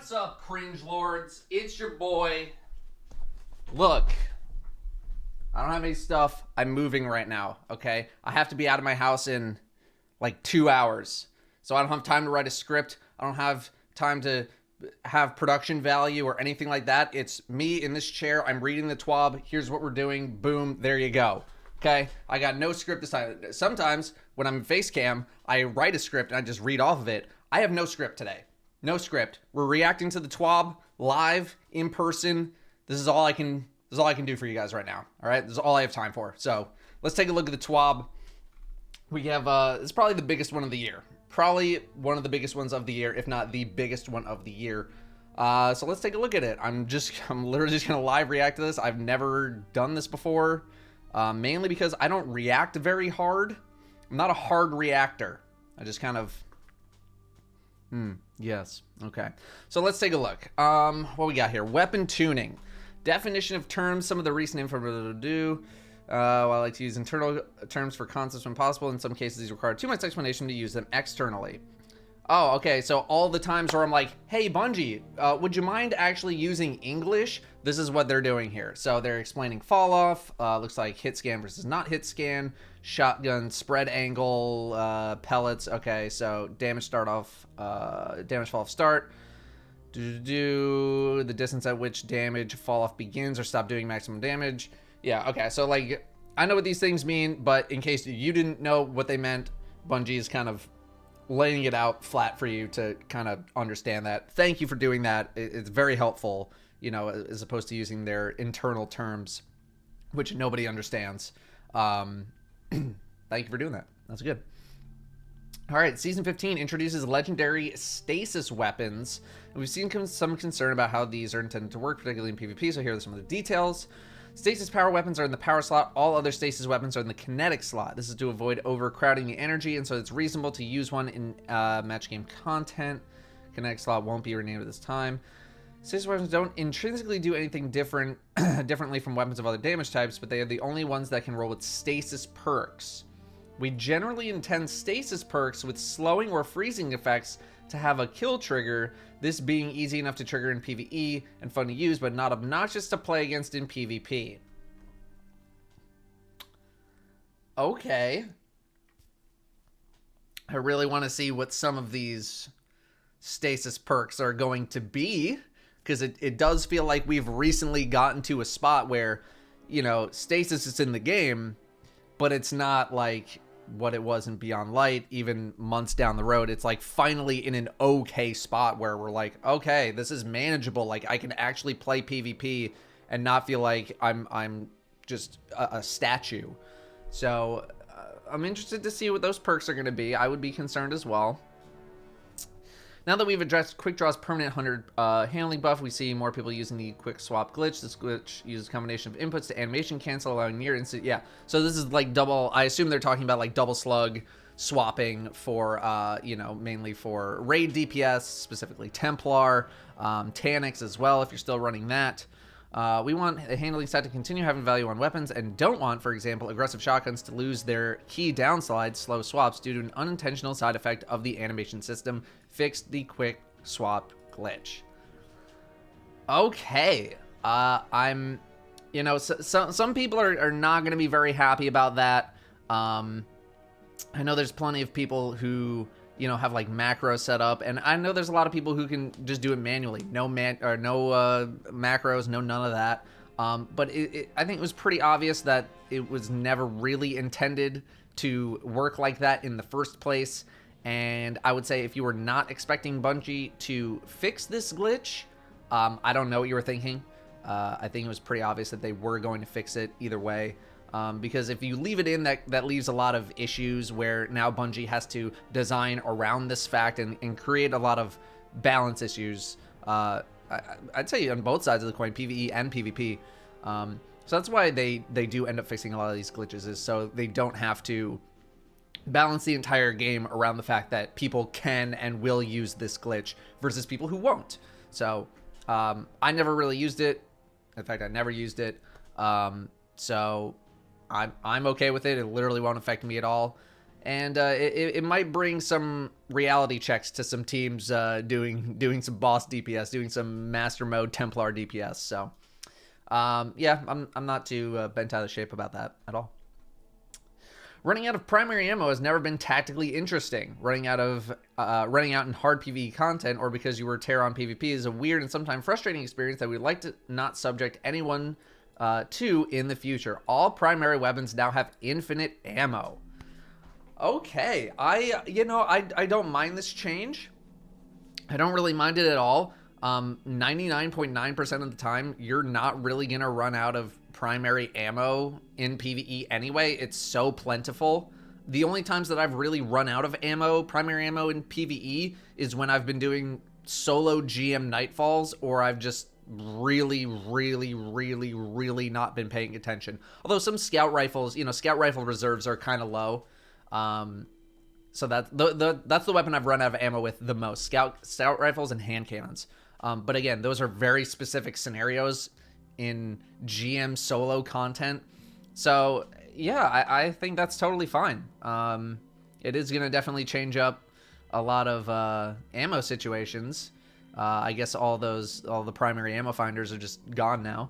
What's up, cringe lords? It's your boy. Look, I don't have any stuff. I'm moving right now, okay? I have to be out of my house in like 2 hours. So I don't have time to write a script. I don't have time to have production value or anything like that. It's me in this chair. I'm reading the TWAB. Here's what we're doing. Boom. There you go. Okay? I got no script this time. Sometimes when I'm in face cam, I write a script and I just read off of it. I have no script today. No script. We're reacting to the TWAB live, in person. This is all I can do for you guys right now. All right? This is all I have time for. So let's take a look at the TWAB. We have, it's probably the biggest one of the year. Probably one of the biggest ones of the year, if not the biggest one of the year. So let's take a look at it. I'm literally just gonna live react to this. I've never done this before, mainly because I don't react very hard. I'm not a hard reactor. I just kind of, yes, okay. So let's take a look. What we got here? Weapon tuning. Definition of terms. Some of the recent info to do. While I like to use internal terms for concepts when possible, in some cases these require too much explanation to use them externally. Oh, okay, so all the times where I'm like, hey, Bungie, would you mind actually using English? This is what they're doing here. So they're explaining fall off, looks like hit scan versus not hit scan, shotgun spread angle, pellets. Okay, so damage start off, damage fall off start. The distance at which damage fall off begins or stop doing maximum damage. Yeah, okay, so like, I know what these things mean, but in case you didn't know what they meant, Bungie is kind of laying it out flat for you to kind of understand that. Thank you for doing that. It's very helpful, you know, as opposed to using their internal terms, which nobody understands. Thank you for doing that. That's good. All right, Season 15 introduces legendary Stasis weapons. We've seen some concern about how these are intended to work, particularly in PvP, so here are some of the details. Stasis power weapons are in the power slot. All other stasis weapons are in the kinetic slot. This is to avoid overcrowding the energy, and so it's reasonable to use one in match game content. Kinetic slot won't be renamed at this time. Stasis weapons don't intrinsically do anything differently from weapons of other damage types, but they are the only ones that can roll with stasis perks. We generally intend stasis perks with slowing or freezing effects to have a kill trigger, this being easy enough to trigger in PvE and fun to use, but not obnoxious to play against in PvP. Okay. I really want to see what some of these stasis perks are going to be, because it does feel like we've recently gotten to a spot where, you know, stasis is in the game, but it's not like what it was in Beyond Light, even months down the road. It's like finally in an okay spot where we're like, okay, this is manageable. Like I can actually play PvP and not feel like I'm just a statue. So I'm interested to see what those perks are going to be. I would be concerned as well. Now that we've addressed Quick Draw's permanent 100 handling buff, we see more people using the Quick Swap glitch. This glitch uses a combination of inputs to animation cancel, allowing near instant. Yeah, so this is like double. I assume they're talking about like double slug swapping for, you know, mainly for raid DPS, specifically Templar, Tanics as well, if you're still running that. We want the handling stat to continue having value on weapons and don't want, for example, aggressive shotguns to lose their key downslide slow swaps due to an unintentional side effect of the animation system. Fixed the quick swap glitch. Okay. I'm, you know, some people are not going to be very happy about that. I know there's plenty of people who, you know, have like macros set up, and I know there's a lot of people who can just do it manually. No macros, no none of that. But I think it was pretty obvious that it was never really intended to work like that in the first place. And I would say if you were not expecting Bungie to fix this glitch, I don't know what you were thinking. I think it was pretty obvious that they were going to fix it either way. Because if you leave it in, that leaves a lot of issues where now Bungie has to design around this fact and create a lot of balance issues. I'd say on both sides of the coin, PvE and PvP. So that's why they do end up fixing a lot of these glitches, is so they don't have to balance the entire game around the fact that people can and will use this glitch versus people who won't. So I never really used it. In fact, I never used it. So I'm okay with it. It literally won't affect me at all. And it might bring some reality checks to some teams doing some boss DPS, doing some master mode Templar DPS. So, yeah, I'm not too bent out of shape about that at all. Running out of primary ammo has never been tactically interesting. Running out in hard PvE content or because you were tear on PvP is a weird and sometimes frustrating experience that we'd like to not subject anyone to in the future. All primary weapons now have infinite ammo. Okay, I don't mind this change. I don't really mind it at all. 99.9% of the time, you're not really gonna run out of primary ammo in PvE anyway. It's so plentiful. The only times that I've really run out of ammo, primary ammo in PvE, is when I've been doing solo GM Nightfalls, or I've just really not been paying attention. Although some scout rifles, scout rifle reserves are kind of low. So that's the weapon I've run out of ammo with the most. Scout rifles and hand cannons. But again, those are very specific scenarios in GM solo content. So yeah, I think that's totally fine. It is going to definitely change up a lot of ammo situations. I guess all the primary ammo finders are just gone now,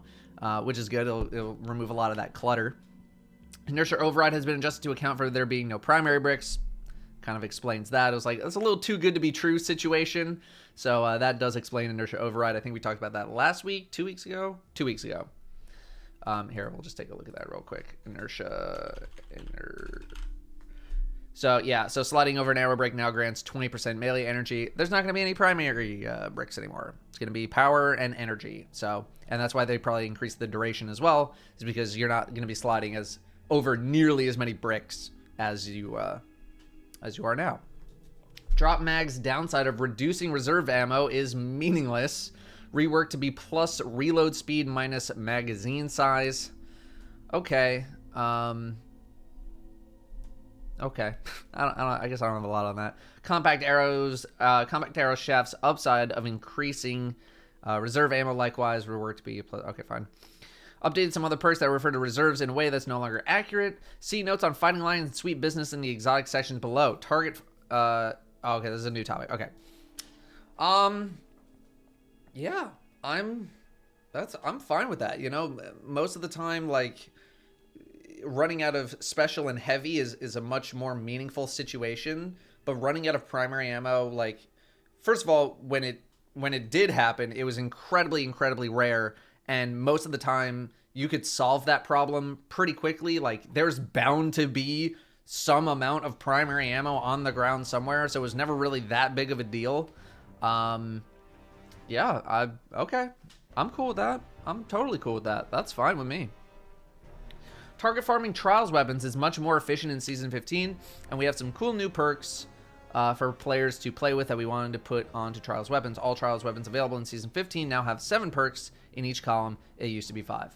which is good. It'll remove a lot of that clutter. Inertia override has been adjusted to account for there being no primary bricks. Kind of explains that. It was like, it's a little too good to be true situation. So that does explain inertia override. I think we talked about that last week, 2 weeks ago. 2 weeks ago. Here, we'll just take a look at that real quick. So yeah, so sliding over an arrow brick now grants 20% melee energy. There's not going to be any primary bricks anymore. It's going to be power and energy. So, and that's why they probably increased the duration as well, is because you're not going to be sliding over nearly as many bricks as you are now. Drop mag's downside of reducing reserve ammo is meaningless. Rework to be plus reload speed minus magazine size. Okay. Okay. I guess I don't have a lot on that. Compact arrow shafts upside of increasing reserve ammo likewise. Rework to be plus. Okay, fine. Updated some other perks that refer to reserves in a way that's no longer accurate. See notes on fighting lines and sweet business in the exotic sections below. Target. Okay, this is a new topic. Okay. Yeah, I'm fine with that. Most of the time, like, running out of special and heavy is a much more meaningful situation. But running out of primary ammo, like, first of all, when it did happen, it was incredibly rare. And most of the time, you could solve that problem pretty quickly. Like, there's bound to be some amount of primary ammo on the ground somewhere, so it was never really that big of a deal. Yeah, okay. I'm cool with that. I'm totally cool with that. That's fine with me. Target farming Trials weapons is much more efficient in Season 15, and we have some cool new perks for players to play with that we wanted to put onto Trials weapons. All Trials weapons available in Season 15 now have 7 perks in each column. It used to be 5.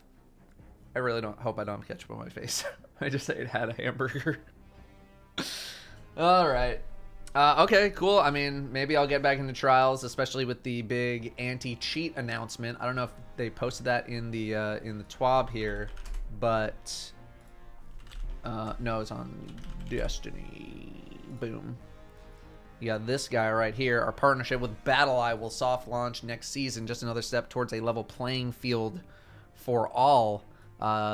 I really hope I don't have ketchup on my face. I just ate had a hamburger. All right. Okay, cool. I mean, maybe I'll get back into Trials, especially with the big anti-cheat announcement. I don't know if they posted that in the TWAB here, but no, it's on Destiny. Boom. Yeah, this guy right here. Our partnership with BattleEye will soft launch next season. Just another step towards a level playing field for all.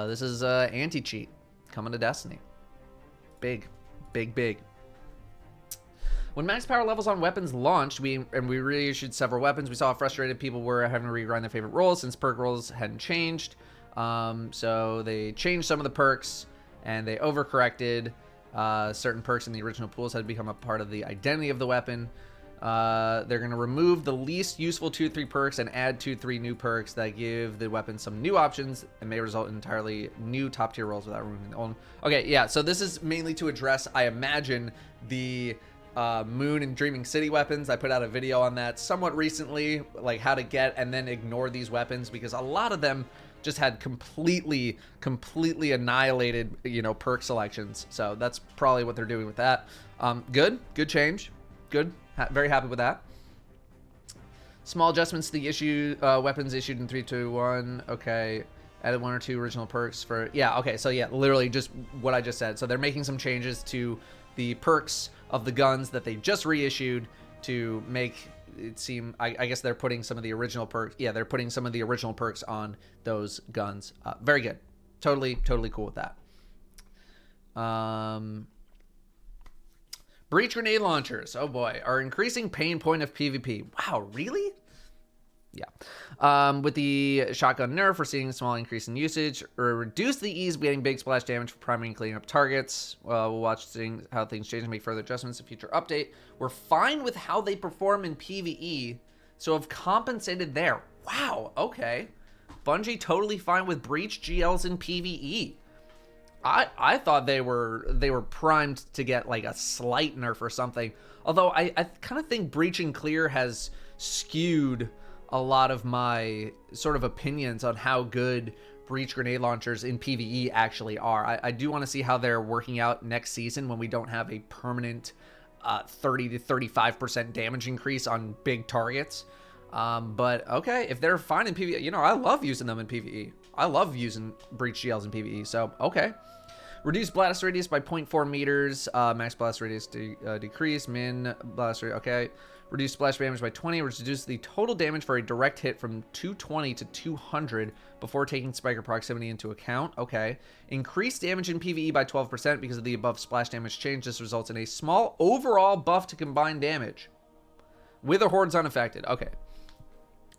This is anti-cheat coming to Destiny. Big. When max power levels on weapons launched, we reissued several weapons. We saw how frustrated people were having to regrind their favorite roles since perk roles hadn't changed. So they changed some of the perks and they overcorrected. Certain perks in the original pools had become a part of the identity of the weapon. They're going to remove the least useful 2-3 perks and add 2-3 new perks that give the weapon some new options and may result in entirely new top tier roles without removing the old. Okay, yeah, so this is mainly to address, I imagine, the Moon and Dreaming City weapons. I put out a video on that somewhat recently, like how to get and then ignore these weapons, because a lot of them just had completely annihilated, perk selections. So that's probably what they're doing with that. Good change. Good. Very happy with that. Small adjustments to the weapons issued in 3.2.1. Okay. Added 1 or 2 original perks for... Yeah, okay. So, yeah, literally just what I just said. So, they're making some changes to the perks of the guns that they just reissued to make it seem, I guess they're putting some of the original perks. Yeah, they're putting some of the original perks on those guns. Very good. Totally cool with that. Breech grenade launchers, oh boy, are increasing pain point of PvP. Wow, really? Yeah. With the shotgun nerf, we're seeing a small increase in usage, or reduce the ease of getting big splash damage for priming and cleaning up targets. We'll watch how things change and make further adjustments in future update. We're fine with how they perform in PvE, so have compensated there. Wow, okay. Bungie totally fine with Breech GLs in PvE. I thought they were primed to get like a slight nerf or something. Although I kind of think Breach and Clear has skewed a lot of my sort of opinions on how good Breach grenade launchers in PvE actually are. I do want to see how they're working out next season when we don't have a permanent 30 to 35% damage increase on big targets. But okay, if they're fine in PvE, you know, I love using them in PvE. I love using Breach GLs in PvE, so okay. Reduce blast radius by 0.4 meters. Max blast radius decrease. Min blast radius. Okay. Reduce splash damage by 20. Reduce the total damage for a direct hit from 220 to 200 before taking spiker proximity into account. Okay. Increase damage in PvE by 12% because of the above splash damage change. This results in a small overall buff to combined damage. Wither Horde's unaffected. Okay.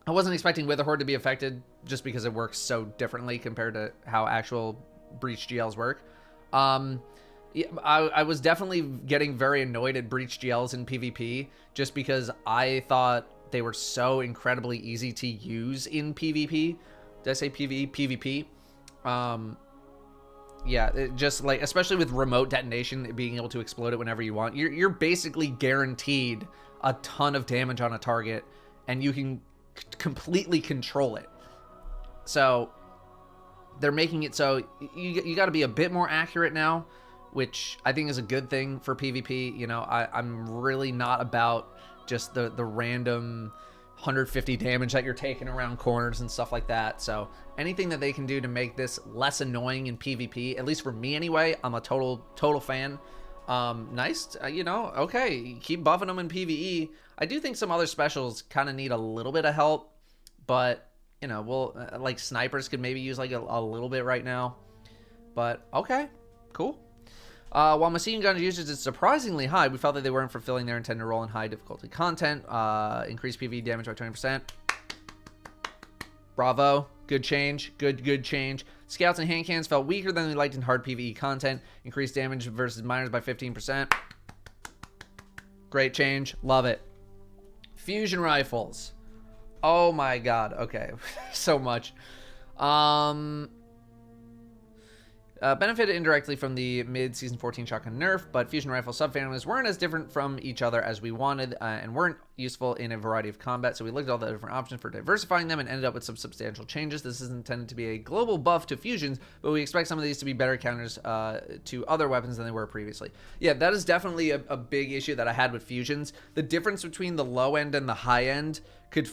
I wasn't expecting Wither Horde to be affected just because it works so differently compared to how actual Breach GLs work. Yeah, I was definitely getting very annoyed at Breach GLs in PvP just because I thought they were so incredibly easy to use in PvP. Did I say PvE? PvP. Yeah, just like, especially with remote detonation, being able to explode it whenever you want. You're basically guaranteed a ton of damage on a target, and you can completely control it. So they're making it so you got to be a bit more accurate now, which I think is a good thing for PvP. You know, I'm really not about just the random 150 damage that you're taking around corners and stuff like that. So anything that they can do to make this less annoying in PvP, at least for me anyway, I'm a total fan. Nice, you know, okay, keep buffing them in PvE. I do think some other specials kind of need a little bit of help, but you know, well, like snipers could maybe use like a little bit right now, but okay, cool. While machine gun usage is surprisingly high, we felt that they weren't fulfilling their intended role in high difficulty content. Increased PvE damage by 20%. Bravo, good change, good change. Scouts and hand cannons felt weaker than they liked in hard PvE content. Increased damage versus miners by 15%. Great change, love it. Fusion rifles. Oh my god, okay, so much. Benefited indirectly from the mid-season 14 shotgun nerf, but fusion rifle subfamilies weren't as different from each other as we wanted, and weren't useful in a variety of combat, so we looked at all the different options for diversifying them and ended up with some substantial changes. This is intended to be a global buff to fusions, but we expect some of these to be better counters to other weapons than they were previously. Yeah, that is definitely a big issue that I had with fusions. The difference between the low end and the high end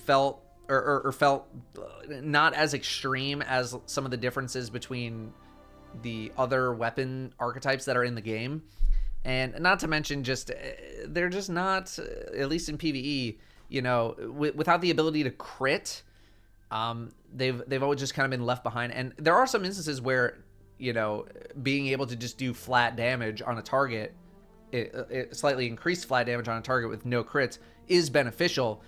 felt not as extreme as some of the differences between the other weapon archetypes that are in the game. And not to mention, just they're just not, at least in PvE, you know, without the ability to crit, they've always just kind of been left behind. And there are some instances where, you know, being able to just do flat damage on a target, it slightly increased flat damage on a target with no crits, is beneficial,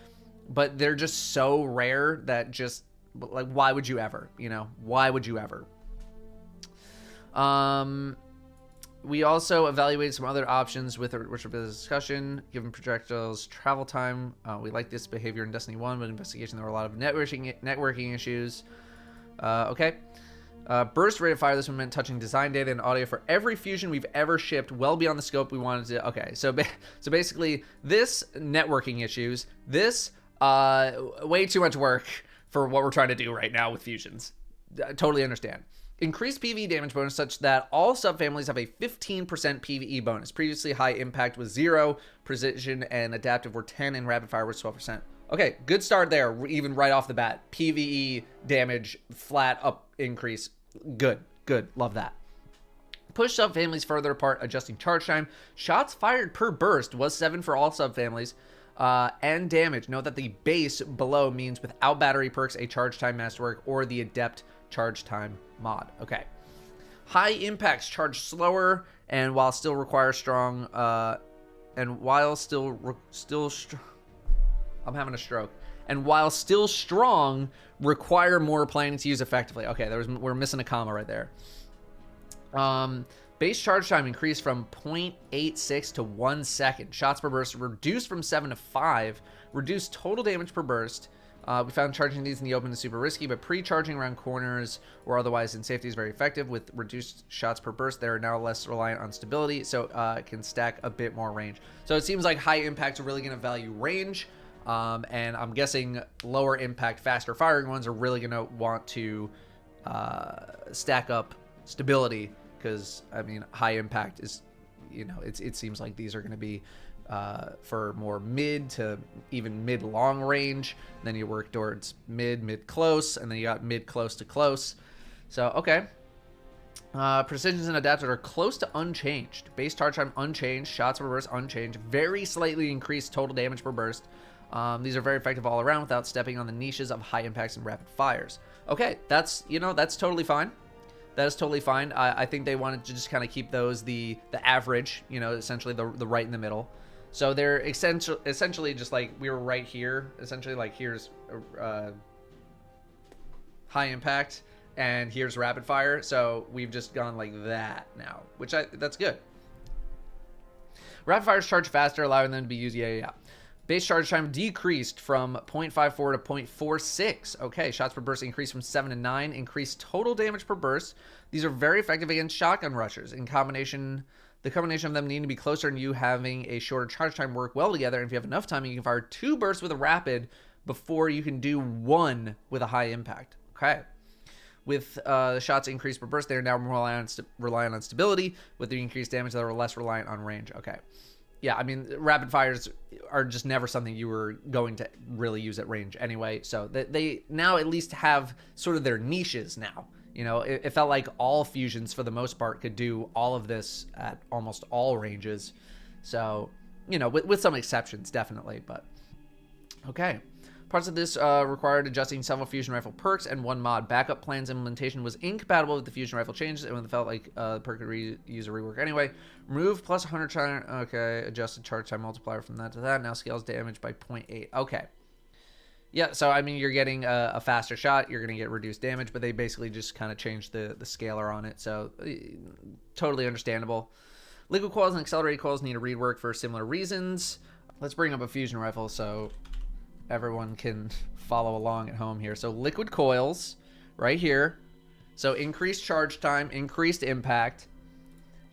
but they're just so rare that just, like, why would you ever, you know, why would you ever? We also evaluated some other options with which are the discussion, given projectiles travel time. We like this behavior in Destiny 1, but in investigation there were a lot of networking issues. Okay. Burst rate of fire. This one meant touching design data and audio for every fusion we've ever shipped, well beyond the scope we wanted to. Okay, so basically, this networking issues, this way too much work for what we're trying to do right now with fusions. Totally understand. Increased PvE damage bonus such that all subfamilies have a 15% PvE bonus. Previously, high impact was 0, precision and adaptive were 10, and rapid fire was 12%. Okay, good start there, even right off the bat. PvE damage, flat up increase. Good, love that. Push subfamilies further apart, adjusting charge time. Shots fired per burst was 7 for all subfamilies. And damage. Note that the base below means without battery perks, a charge time masterwork, or the adept charge time mod. Okay. High impacts charge slower, and while still require strong, I'm having a stroke. And while still strong, require more planning to use effectively. Okay, we're missing a comma right there. Base charge time increased from 0.86 to 1 second. Shots per burst reduced from 7 to 5. Reduced total damage per burst. We found charging these in the open is super risky, but pre-charging around corners or otherwise in safety is very effective. With reduced shots per burst, they are now less reliant on stability, so it can stack a bit more range. So it seems like high impacts are really going to value range, and I'm guessing lower impact, faster firing ones are really going to want to stack up stability, because, I mean, high impact is, you know, it seems like these are going to be for more mid to even mid-long range. Then you work towards mid-close, and then you got mid-close to close. So, okay. Precisions and adapted are close to unchanged. Base charge time unchanged. Shots per burst unchanged. Very slightly increased total damage per burst. These are very effective all around without stepping on the niches of high impacts and rapid fires. Okay, that's totally fine. That is totally fine. I think they wanted to just kind of keep those the average, you know, essentially the right in the middle. So they're essentially just like we were right here. Essentially, like here's high impact and here's rapid fire. So we've just gone like that now, which that's good. Rapid fires charge faster, allowing them to be used. Yeah. Base charge time decreased from 0.54 to 0.46. Okay, shots per burst increased from 7 to 9. Increased total damage per burst. These are very effective against shotgun rushers. The combination of them needing to be closer and you having a shorter charge time work well together. And if you have enough time, you can fire 2 bursts with a rapid before you can do 1 with a high impact. Okay. With the shots increased per burst, they are now more reliant on stability. With the increased damage, they are less reliant on range. Okay. Yeah, I mean, rapid fires are just never something you were going to really use at range anyway. So they now at least have sort of their niches now. You know, it felt like all fusions for the most part could do all of this at almost all ranges. So, you know, with some exceptions, definitely. But, okay. Parts of this required adjusting several fusion rifle perks and 1 mod. Backup plans implementation was incompatible with the fusion rifle changes, and it felt like the perk could use a rework anyway. Remove plus 100 time. Okay, adjusted charge time multiplier from that to that. Now scales damage by 0.8. Okay. Yeah, so I mean, you're getting a faster shot. You're going to get reduced damage, but they basically just kind of changed the scaler on it. So totally understandable. Liquid coils and accelerated coils need a rework for similar reasons. Let's bring up a fusion rifle so everyone can follow along at home here. So liquid coils right here. So increased charge time, increased impact,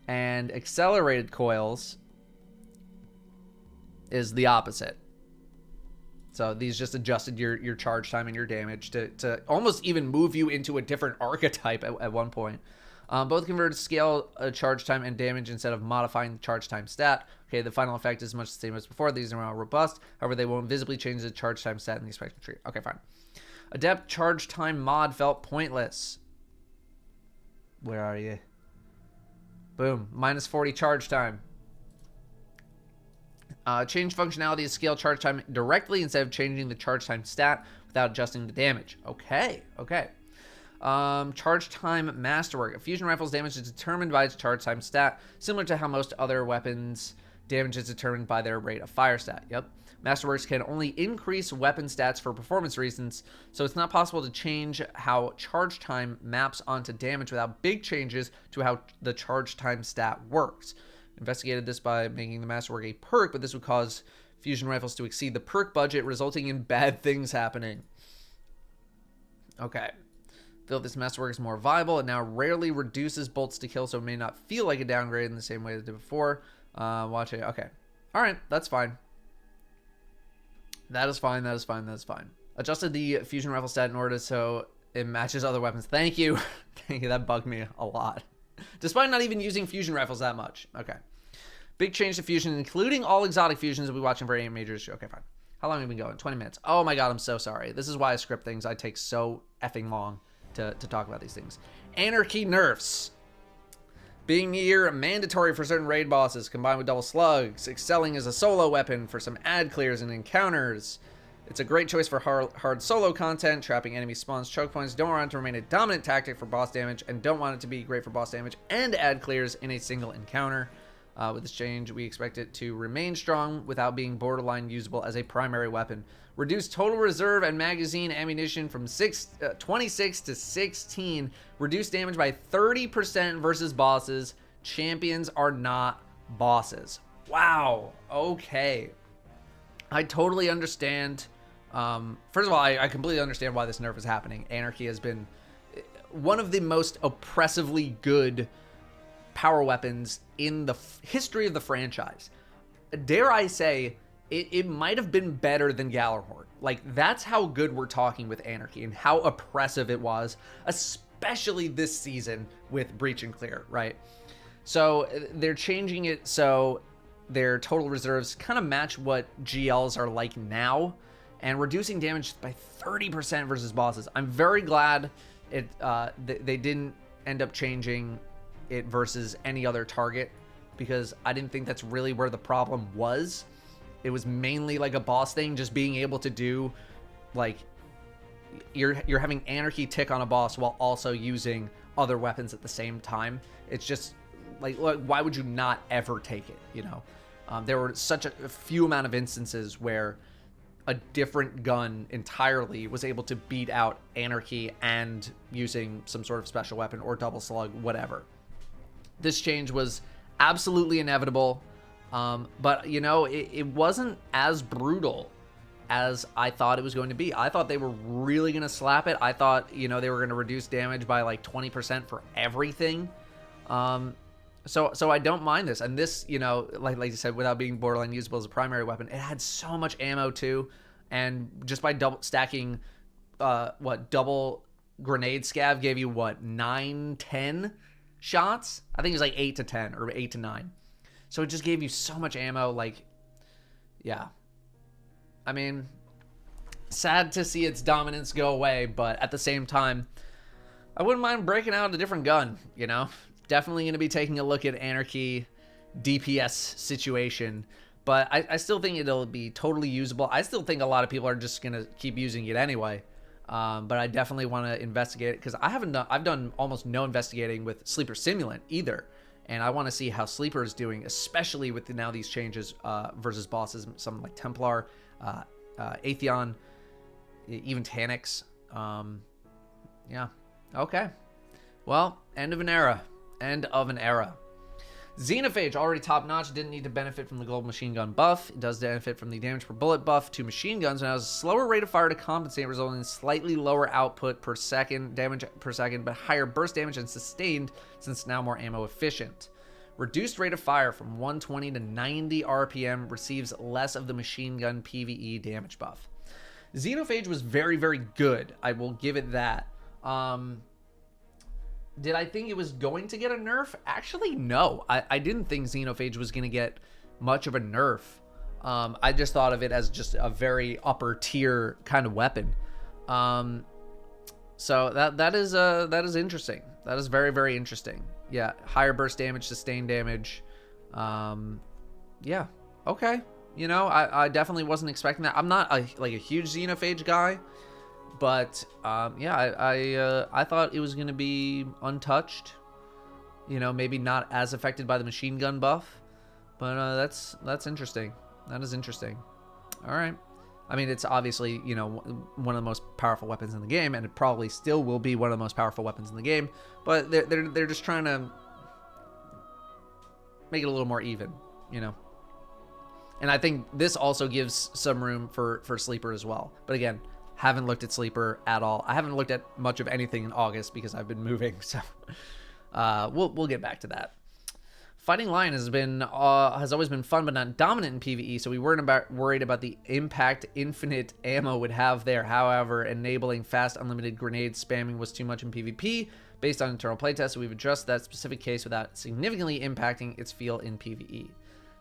and accelerated coils is the opposite. So these just adjusted your charge time and your damage to almost even move you into a different archetype at one point. Both converted scale charge time and damage instead of modifying the charge time stat. Okay, the final effect is much the same as before. These are more robust. However, they won't visibly change the charge time stat in the spectrum tree. Okay, fine. Adept charge time mod felt pointless. Where are you? Boom. Minus 40 charge time. Change functionality to scale charge time directly instead of changing the charge time stat without adjusting the damage. Okay. Charge time masterwork. A fusion rifle's damage is determined by its charge time stat, similar to how most other weapons damage is determined by their rate of fire stat. Yep. Masterworks can only increase weapon stats for performance reasons, so it's not possible to change how charge time maps onto damage without big changes to how the charge time stat works. Investigated this by making the masterwork a perk, but this would cause fusion rifles to exceed the perk budget, resulting in bad things happening. Okay. Feel this masterwork is more viable. It now rarely reduces bolts to kill, so it may not feel like a downgrade in the same way as it did before. Watch it. Okay. All right. That's fine. That is fine. Adjusted the fusion rifle stat in order so it matches other weapons. Thank you. Thank you. That bugged me a lot. Despite not even using fusion rifles that much. Okay. Big change to fusion, including all exotic fusions. We'll be watching for 8 majors. Okay, fine. How long have we been going? 20 minutes. Oh my god, I'm so sorry. This is why I script things. I take so effing long to talk about these things. Anarchy Nerfs. Being near mandatory for certain raid bosses, combined with double slugs. Excelling as a solo weapon for some ad clears and encounters. It's a great choice for hard solo content. Trapping enemy spawns, choke points. Don't want it to remain a dominant tactic for boss damage, and don't want it to be great for boss damage and ad clears in a single encounter. With this change, we expect it to remain strong without being borderline usable as a primary weapon. Reduce total reserve and magazine ammunition from 26 to 16. Reduce damage by 30% versus bosses. Champions are not bosses. Wow. Okay. I totally understand. First of all, I completely understand why this nerf is happening. Anarchy has been one of the most oppressively good power weapons in the history of the franchise. Dare I say, it might have been better than Gallarhorn. Like, that's how good we're talking with Anarchy and how oppressive it was, especially this season with Breach and Clear, right? So they're changing it so their total reserves kind of match what GLs are like now, and reducing damage by 30% versus bosses. I'm very glad they didn't end up changing it versus any other target, because I didn't think that's really where the problem was. It was mainly like a boss thing, just being able to do, like, you're having Anarchy tick on a boss while also using other weapons at the same time. It's just like why would you not ever take it, you know? There were such a few amount of instances where a different gun entirely was able to beat out Anarchy and using some sort of special weapon or double slug, whatever. This change was absolutely inevitable, but, you know, it wasn't as brutal as I thought it was going to be. I thought they were really going to slap it. I thought, you know, they were going to reduce damage by like 20% for everything. So I don't mind this. And this, you know, like you said, without being borderline usable as a primary weapon, it had so much ammo too. And just by double stacking, double grenade scav gave you 9, 10 shots? I think it was like 8 to 10 or 8 to 9. So it just gave you so much ammo. Like, yeah. I mean, sad to see its dominance go away, but at the same time, I wouldn't mind breaking out a different gun, you know? Definitely going to be taking a look at Anarchy DPS situation, but I still think it'll be totally usable. I still think a lot of people are just going to keep using it anyway, but I definitely want to investigate it, because I've done almost no investigating with Sleeper Simulant either, and I want to see how Sleeper is doing, especially with now these changes versus bosses, something like Templar, Atheon, even Tanix. Yeah, okay. Well, end of an era. End of an era. Xenophage, already top-notch, didn't need to benefit from the global machine gun buff. It does benefit from the damage per bullet buff to machine guns, and has a slower rate of fire to compensate, resulting in slightly lower output per second, damage per second, but higher burst damage and sustained, since now more ammo efficient. Reduced rate of fire from 120 to 90 RPM, receives less of the machine gun PvE damage buff. Xenophage was very, very good. I will give it that. Did I think it was going to get a nerf? Actually, no. I didn't think Xenophage was going to get much of a nerf. I just thought of it as just a very upper tier kind of weapon. So that is interesting. That is very, very interesting. Yeah, higher burst damage, sustained damage. Yeah, okay. You know, I definitely wasn't expecting that. I'm not a huge Xenophage guy. But, yeah, I thought it was going to be untouched. You know, maybe not as affected by the machine gun buff. But that's interesting. That is interesting. All right. I mean, it's obviously, you know, one of the most powerful weapons in the game. And it probably still will be one of the most powerful weapons in the game. But they're just trying to make it a little more even, you know. And I think this also gives some room for Sleeper as well. But again, haven't looked at Sleeper at all. I haven't looked at much of anything in August because I've been moving, so we'll get back to that. Fighting Lion has always been fun but not dominant in PvE, so we weren't worried about the impact infinite ammo would have there. However, enabling fast unlimited grenade spamming was too much in PvP. Based on internal playtests, we've addressed that specific case without significantly impacting its feel in PvE.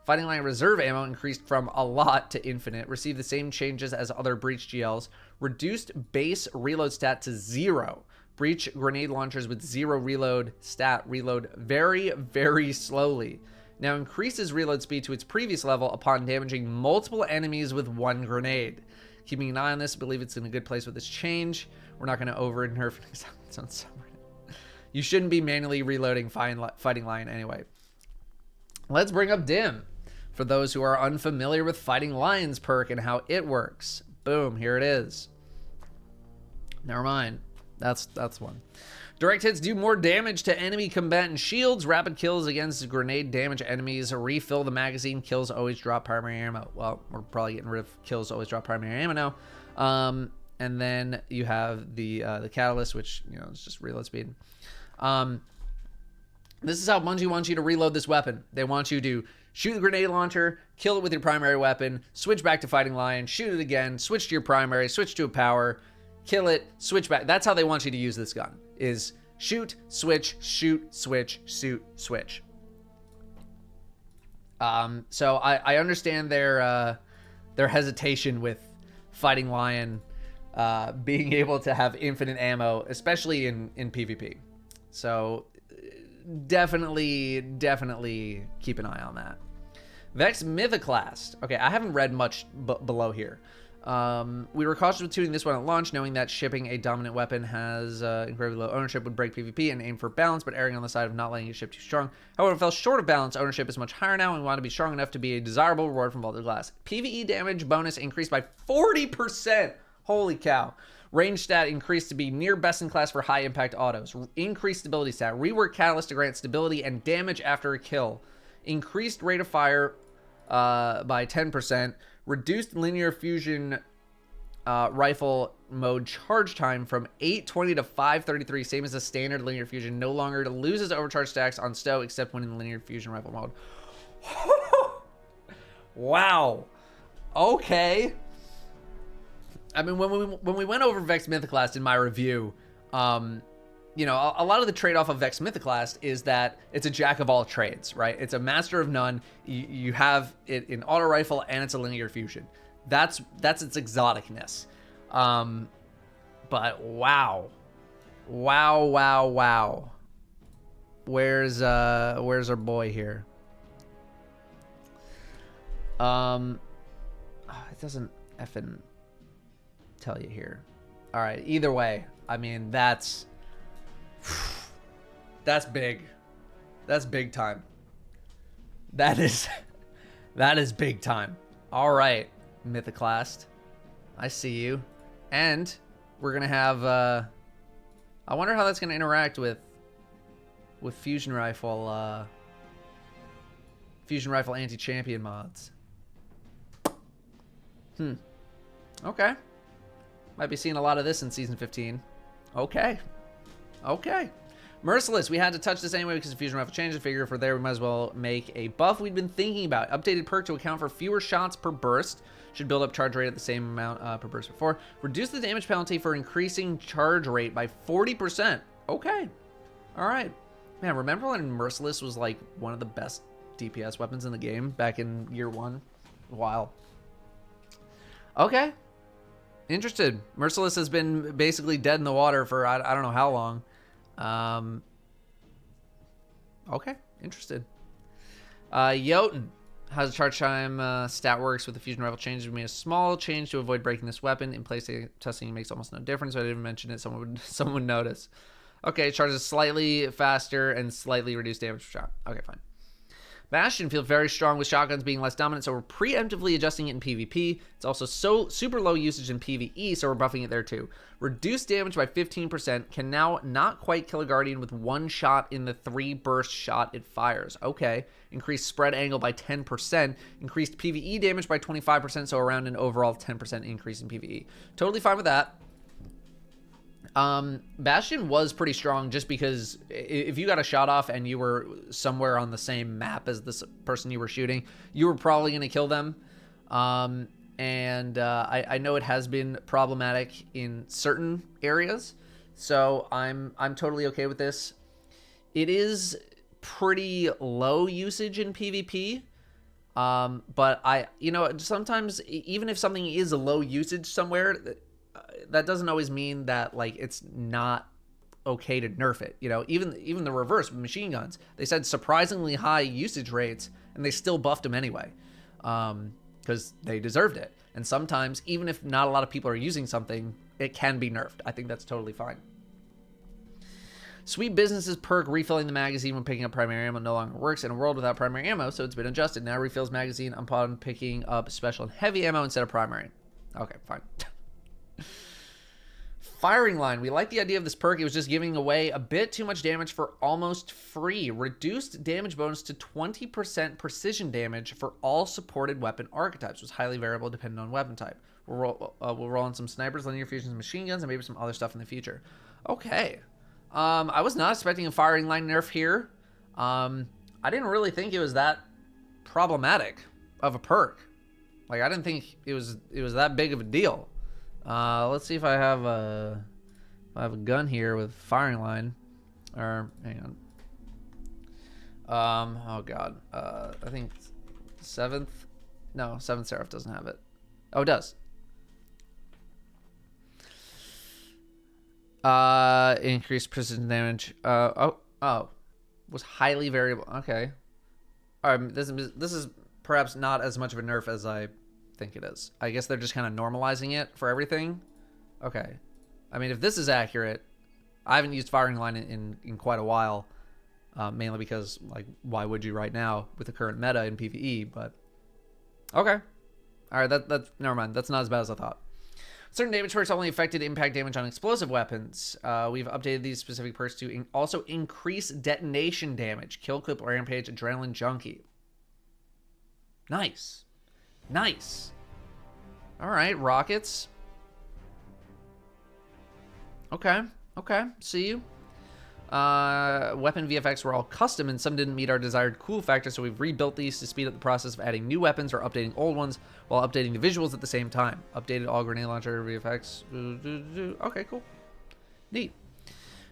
Fighting Lion reserve ammo increased from a lot to infinite, received the same changes as other Breech GLs, reduced base reload stat to 0, Breech grenade launchers with 0 reload stat reload very, very slowly. Now increases reload speed to its previous level upon damaging multiple enemies with 1 grenade. Keeping an eye on this, I believe it's in a good place with this change. We're not going to over nerf. You shouldn't be manually reloading Fighting Lion anyway. Let's bring up Dim for those who are unfamiliar with Fighting Lion's perk and how it works. Boom, here it is. Never mind. That's one. Direct hits do more damage to enemy combatant shields. Rapid kills against grenade damage enemies. Refill the magazine. Kills always drop primary ammo. Well, we're probably getting rid of kills always drop primary ammo now. And then you have the catalyst, which, you know, is just reload speed. This is how Bungie wants you to reload this weapon. They want you to shoot the grenade launcher, kill it with your primary weapon, switch back to Fighting Lion, shoot it again, switch to your primary, switch to a power, kill it, switch back. That's how they want you to use this gun, is shoot, switch, shoot, switch, shoot, switch. So I understand their hesitation with Fighting Lion being able to have infinite ammo, especially in PvP. So definitely keep an eye on that. Vex Mythoclast. Okay, I haven't read much below here. We were cautious with tuning this one at launch, knowing that shipping a dominant weapon has incredibly low ownership would break PvP and aim for balance, but erring on the side of not letting it ship too strong. However, it fell short of balance. Ownership is much higher now and we want to be strong enough to be a desirable reward from Vaulted Glass. PvE damage bonus increased by 40%. Holy cow. Range stat increased to be near best in class for high impact autos. Increased stability stat. Rework catalyst to grant stability and damage after a kill. Increased rate of fire by 10%. Reduced linear fusion rifle mode charge time from 820 to 533, same as the standard linear fusion. No longer loses overcharge stacks on stow except when in the linear fusion rifle mode. Wow. Okay. I mean, when we went over Vex Mythoclast in my review, you know, a lot of the trade-off of Vex Mythoclast is that it's a jack of all trades, right? It's a master of none. You have it in auto rifle and it's a linear fusion. That's its exoticness. But wow. Where's our boy here? It doesn't effing tell you here. All right, either way, I mean, that's big. That's big time. That is big time. All right, Mythoclast, I see you. And we're gonna have I wonder how that's gonna interact with fusion rifle anti-champion mods. Okay. Might be seeing a lot of this in Season 15. Okay. Merciless. We had to touch this anyway because the fusion rifle changed. I figure if we're there, we might as well make a buff we'd been thinking about. Updated perk to account for fewer shots per burst. Should build up charge rate at the same amount per burst before. Reduce the damage penalty for increasing charge rate by 40%. Okay. All right. Man, remember when Merciless was like one of the best DPS weapons in the game back in year 1? Wow. Okay. Interested. Merciless has been basically dead in the water for I don't know how long. Okay. Interested. Jotun. How's the charge time stat works with the fusion rifle change? We made a small change to avoid breaking this weapon. In place testing makes almost no difference, so I didn't mention it. Someone would notice. Okay, it charges slightly faster and slightly reduced damage per shot. Okay, fine. Bastion feels very strong with shotguns being less dominant, so we're preemptively adjusting it in PvP. It's also super low usage in PvE, so we're buffing it there too. Reduced damage by 15%, can now not quite kill a Guardian with 1 shot in the 3 burst shot it fires. Okay. Increased spread angle by 10%. Increased PvE damage by 25%, so around an overall 10% increase in PvE. Totally fine with that. Bastion was pretty strong just because if you got a shot off and you were somewhere on the same map as this person you were shooting, you were probably going to kill them. I know it has been problematic in certain areas, so I'm totally okay with this. It is pretty low usage in PvP, but sometimes even if something is a low usage somewhere, that doesn't always mean that like it's not okay to nerf it. You know, even the reverse with machine guns, they said surprisingly high usage rates, and they still buffed them anyway, because they deserved it. And sometimes, even if not a lot of people are using something, it can be nerfed. I think that's totally fine. Sweet Business's perk refilling the magazine when picking up primary ammo no longer works in a world without primary ammo, so it's been adjusted. Now refills magazine upon picking up special and heavy ammo instead of primary. Okay, fine. Firing line. We like the idea of this perk. It was just giving away a bit too much damage for almost free. Reduced damage bonus to 20% precision damage for all supported weapon archetypes. Was highly variable depending on weapon type. We'll roll on some snipers, linear fusions, machine guns, and maybe some other stuff in the future. Okay. I was not expecting a firing line nerf here. I didn't really think it was that problematic of a perk. Like, I didn't think it was that big of a deal. Let's see if I have a gun here with firing line. Or hang on. Oh god. I think 7th Seraph doesn't have it. Oh, it does. Increased precision damage. Was highly variable. Okay. This is perhaps not as much of a nerf as I think it is. I guess they're just kind of normalizing it for everything. Okay. I mean, if this is accurate, I haven't used firing line in quite a while, mainly because, like, why would you right now with the current meta in PvE? But okay. All right, that's never mind. That's not as bad as I thought. Certain damage perks only affected impact damage on explosive weapons. We've updated these specific perks to also increase detonation damage. Kill Clip, Rampage, Adrenaline Junkie. Nice. Nice. All right, rockets. Okay. See you. Weapon VFX were all custom, and some didn't meet our desired cool factor, so we've rebuilt these to speed up the process of adding new weapons or updating old ones while updating the visuals at the same time. Updated all grenade launcher VFX. Okay, cool. Neat.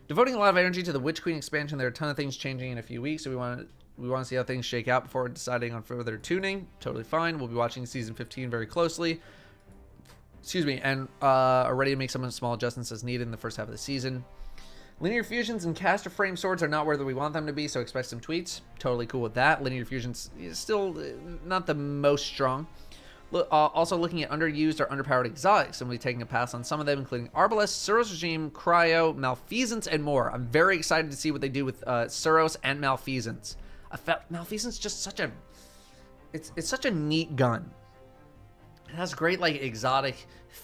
Devoting a lot of energy to the Witch Queen expansion, there are a ton of things changing in a few weeks, so we want to see how things shake out before deciding on further tuning. Totally fine. We'll be watching season 15 very closely. Excuse me, and are ready to make some small adjustments as needed in the first half of the season. Linear fusions and caster frame swords are not where we want them to be, so expect some tweets. Totally cool with that. Linear fusions is still not the most strong. Also looking at underused or underpowered exotics, and we'll be taking a pass on some of them, including Arbalest, Suros Regime, Cryo, Malfeasance, and more. I'm very excited to see what they do with Suros and Malfeasance. Malfeasance just such a... It's such a neat gun. It has great, like, exotic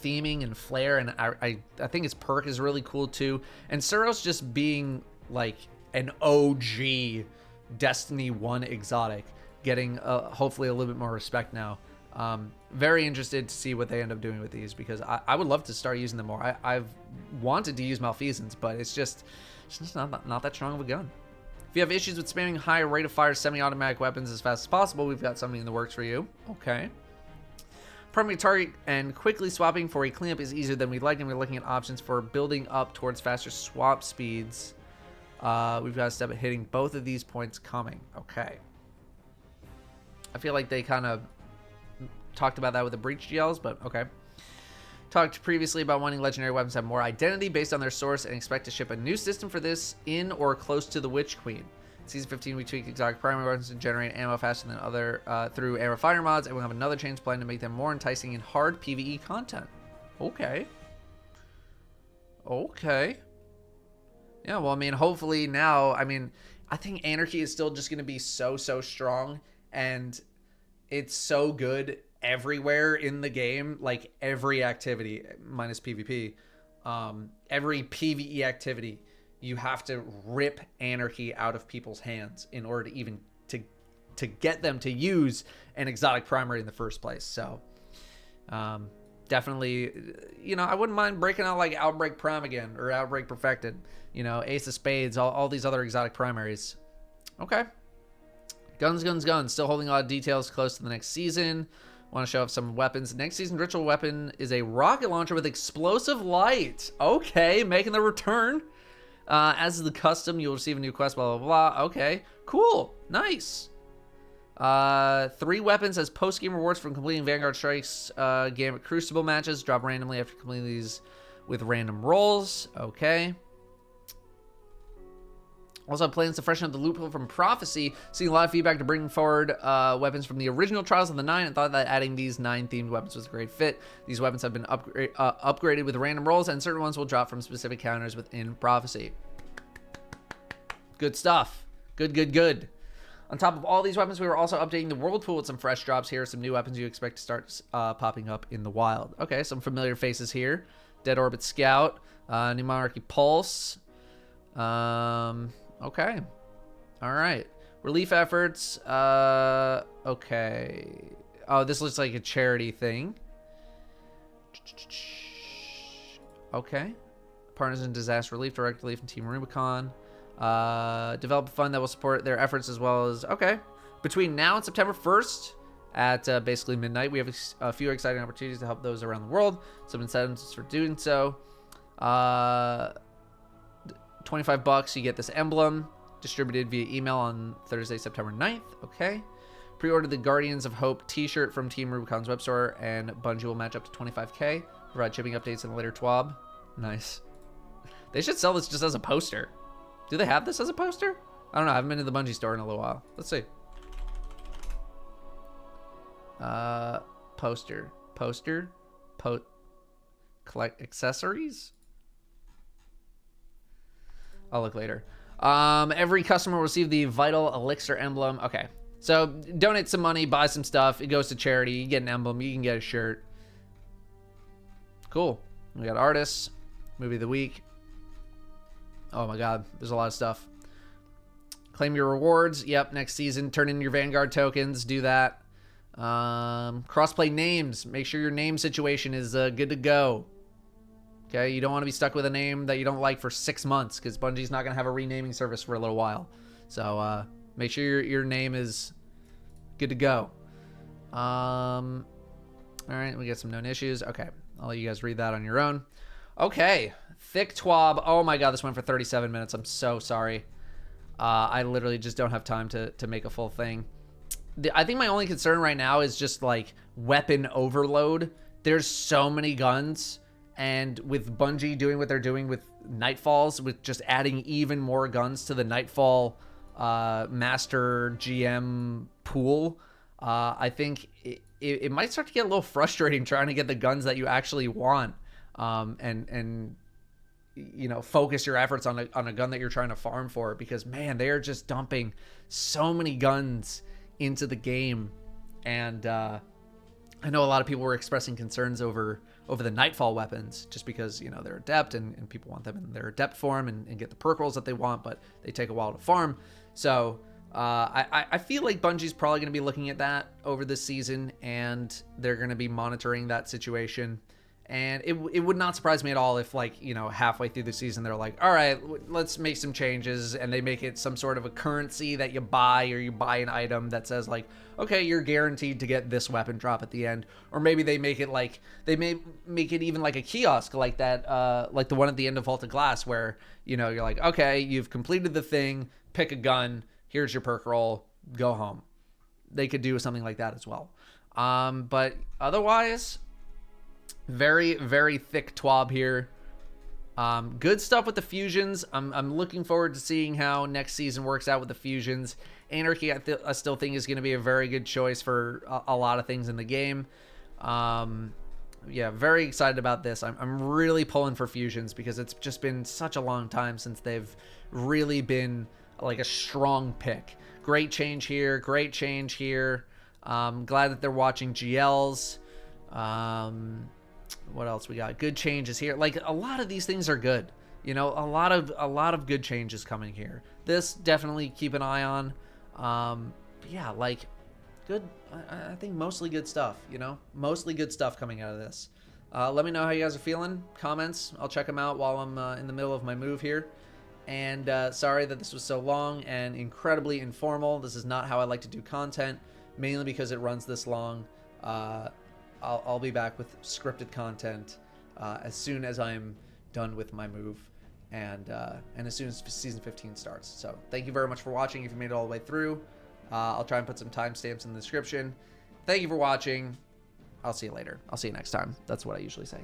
theming and flair, and I think its perk is really cool too. And Suros just being like an OG Destiny 1 exotic, getting hopefully a little bit more respect now. Very interested to see what they end up doing with these, because I would love to start using them more. I've wanted to use Malfeasance, but it's just not that strong of a gun. If you have issues with spamming high rate of fire semi-automatic weapons as fast as possible, we've got something in the works for you. Okay. Primary target and quickly swapping for a cleanup is easier than we'd like, and we're looking at options for building up towards faster swap speeds. We've got a step at hitting both of these points coming. Okay. I feel like they kind of talked about that with the Breech GLs, but okay. Talked previously about wanting legendary weapons to have more identity based on their source, and expect to ship a new system for this in or close to the Witch Queen. Season 15, we tweak exotic primary weapons to generate ammo faster than other through arrow fire mods, and we'll have another change plan to make them more enticing in hard PvE content. Okay. Yeah, well, I mean, hopefully now, I mean, I think Anarchy is still just going to be so strong, and it's so good everywhere in the game, like every activity, minus PvP, every PvE activity, you have to rip Anarchy out of people's hands in order to even to get them to use an exotic primary in the first place. So definitely, you know, I wouldn't mind breaking out like Outbreak Prime again, or Outbreak Perfected, you know, Ace of Spades, all these other exotic primaries. Okay. Guns. Still holding a lot of details close to the next season. Want to show off some weapons. Next season's ritual weapon is a rocket launcher with explosive light. Okay, making the return. As is the custom, you'll receive a new quest, blah, blah, blah. Okay, cool. Nice. 3 weapons as post-game rewards from completing Vanguard Strikes, Gambit Crucible matches. Drop randomly after completing these with random rolls. Okay. Also have plans to freshen up the loot pool from Prophecy. Seeing a lot of feedback to bring forward weapons from the original Trials of the 9, and thought that adding these 9 themed weapons was a great fit. These weapons have been upgraded with random rolls, and certain ones will drop from specific counters within Prophecy. Good stuff. Good. On top of all these weapons, we were also updating the world pool with some fresh drops. Here are some new weapons you expect to start popping up in the wild. Okay, some familiar faces here. Dead Orbit Scout, New Monarchy Pulse. Okay. All right. Relief efforts. Okay. Oh, this looks like a charity thing. Okay. Partners in Disaster Relief, Direct Relief, and Team Rubicon. Develop a fund that will support their efforts as well as... Okay. Between now and September 1st at basically midnight, we have a few exciting opportunities to help those around the world. Some incentives for doing so. $25, you get this emblem distributed via email on Thursday, September 9th. Okay. Pre-order the Guardians of Hope t-shirt from Team Rubicon's web store, and Bungie will match up to $25K. Provide shipping updates in the later TWAB. Nice. They should sell this just as a poster. Do they have this as a poster? I don't know. I haven't been to the Bungie store in a little while. Let's see. Poster. Collect accessories? I'll look later. Every customer will receive the Vital Elixir emblem. Okay. So donate some money, buy some stuff. It goes to charity. You get an emblem. You can get a shirt. Cool. We got artists. Movie of the week. Oh my god. There's a lot of stuff. Claim your rewards. Yep. Next season. Turn in your Vanguard tokens. Do that. Crossplay names. Make sure your name situation is good to go. Okay, you don't want to be stuck with a name that you don't like for 6 months, because Bungie's not going to have a renaming service for a little while. So make sure your name is good to go. All right, we got some known issues. Okay, I'll let you guys read that on your own. Okay, thick TWAB. Oh my god, this went for 37 minutes. I'm so sorry. I literally just don't have time to make a full thing. I think my only concern right now is just like weapon overload. There's so many guns. And with Bungie doing what they're doing with Nightfalls, with just adding even more guns to the Nightfall Master GM pool, I think it might start to get a little frustrating trying to get the guns that you actually want, and you know, focus your efforts on a gun that you're trying to farm for, because man, they are just dumping so many guns into the game. And I know a lot of people were expressing concerns over the Nightfall weapons, just because, you know, they're adept and people want them in their adept form and get the perk rolls that they want, but they take a while to farm. So I feel like Bungie's probably going to be looking at that over this season, and they're going to be monitoring that situation. And it would not surprise me at all if, like, you know, halfway through the season, they're like, all right, let's make some changes, and they make it some sort of a currency that you buy, or you buy an item that says, like, okay, you're guaranteed to get this weapon drop at the end. Or maybe they make it like, they may make it even like a kiosk, like that, like the one at the end of Vault of Glass, where, you know, you're like, okay, you've completed the thing, pick a gun, here's your perk roll, go home. They could do something like that as well. But otherwise, very, very thick TWAB here. Good stuff with the fusions. I'm looking forward to seeing how next season works out with the fusions. Anarchy, I still think, is going to be a very good choice for a lot of things in the game. Yeah, very excited about this. I'm really pulling for fusions, because it's just been such a long time since they've really been like a strong pick. Great change here. Great change here. Glad that they're watching GLs. What else we got? Good changes here. Like, a lot of these things are good. You know, a lot of good changes coming here. This definitely keep an eye on. Yeah, like, good. I think mostly good stuff, you know? Mostly good stuff coming out of this. Let me know how you guys are feeling. Comments. I'll check them out while I'm in the middle of my move here. And sorry that this was so long and incredibly informal. This is not how I like to do content, mainly because it runs this long. I'll be back with scripted content as soon as I'm done with my move, and as soon as season 15 starts. So thank you very much for watching. If you made it all the way through, I'll try and put some timestamps in the description. Thank you for watching. I'll see you later. I'll see you next time. That's what I usually say.